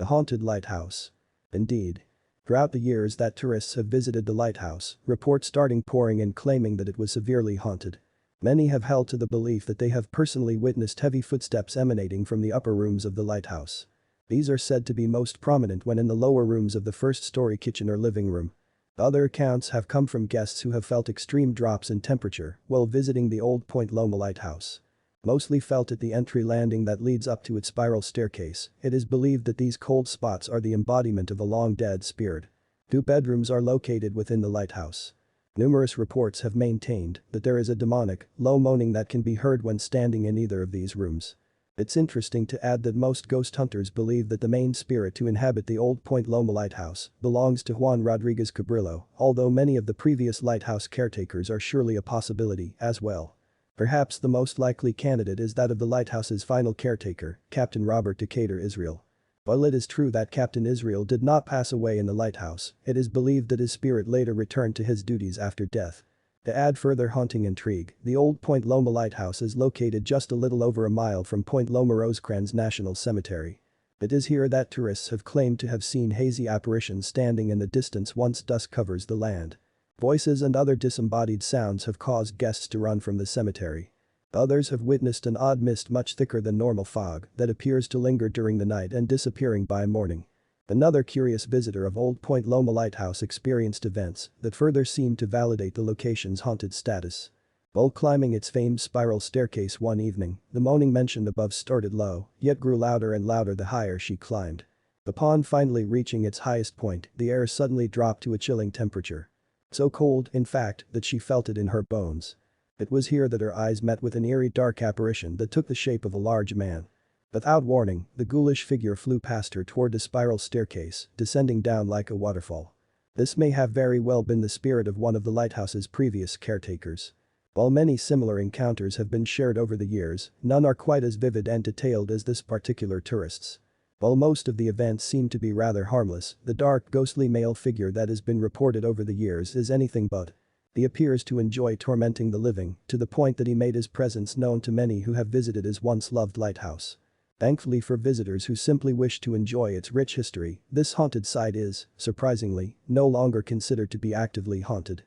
haunted lighthouse. Indeed. Throughout the years that tourists have visited the lighthouse, reports starting pouring in claiming that it was severely haunted. Many have held to the belief that they have personally witnessed heavy footsteps emanating from the upper rooms of the lighthouse. These are said to be most prominent when in the lower rooms of the first-story kitchen or living room. Other accounts have come from guests who have felt extreme drops in temperature while visiting the old Point Loma lighthouse. Mostly felt at the entry landing that leads up to its spiral staircase, it is believed that these cold spots are the embodiment of a long-dead spirit. 2 bedrooms are located within the lighthouse. Numerous reports have maintained that there is a demonic, low moaning that can be heard when standing in either of these rooms. It's interesting to add that most ghost hunters believe that the main spirit to inhabit the old Point Loma lighthouse belongs to Juan Rodriguez Cabrillo, although many of the previous lighthouse caretakers are surely a possibility as well. Perhaps the most likely candidate is that of the lighthouse's final caretaker, Captain Robert Decatur Israel. While it is true that Captain Israel did not pass away in the lighthouse, it is believed that his spirit later returned to his duties after death. To add further haunting intrigue, the old Point Loma lighthouse is located just a little over a mile from Point Loma Rosecrans National Cemetery. It is here that tourists have claimed to have seen hazy apparitions standing in the distance once dusk covers the land. Voices and other disembodied sounds have caused guests to run from the cemetery. Others have witnessed an odd mist much thicker than normal fog that appears to linger during the night and disappearing by morning. Another curious visitor of Old Point Loma Lighthouse experienced events that further seem to validate the location's haunted status. While climbing its famed spiral staircase one evening, the moaning mentioned above started low, yet grew louder and louder the higher she climbed. Upon finally reaching its highest point, the air suddenly dropped to a chilling temperature. So cold, in fact, that she felt it in her bones. It was here that her eyes met with an eerie dark apparition that took the shape of a large man. Without warning, the ghoulish figure flew past her toward the spiral staircase, descending down like a waterfall. This may have very well been the spirit of one of the lighthouse's previous caretakers. While many similar encounters have been shared over the years, none are quite as vivid and detailed as this particular tourist's. While most of the events seem to be rather harmless, the dark ghostly male figure that has been reported over the years is anything but. He appears to enjoy tormenting the living, to the point that he made his presence known to many who have visited his once loved lighthouse. Thankfully for visitors who simply wish to enjoy its rich history, this haunted site is, surprisingly, no longer considered to be actively haunted.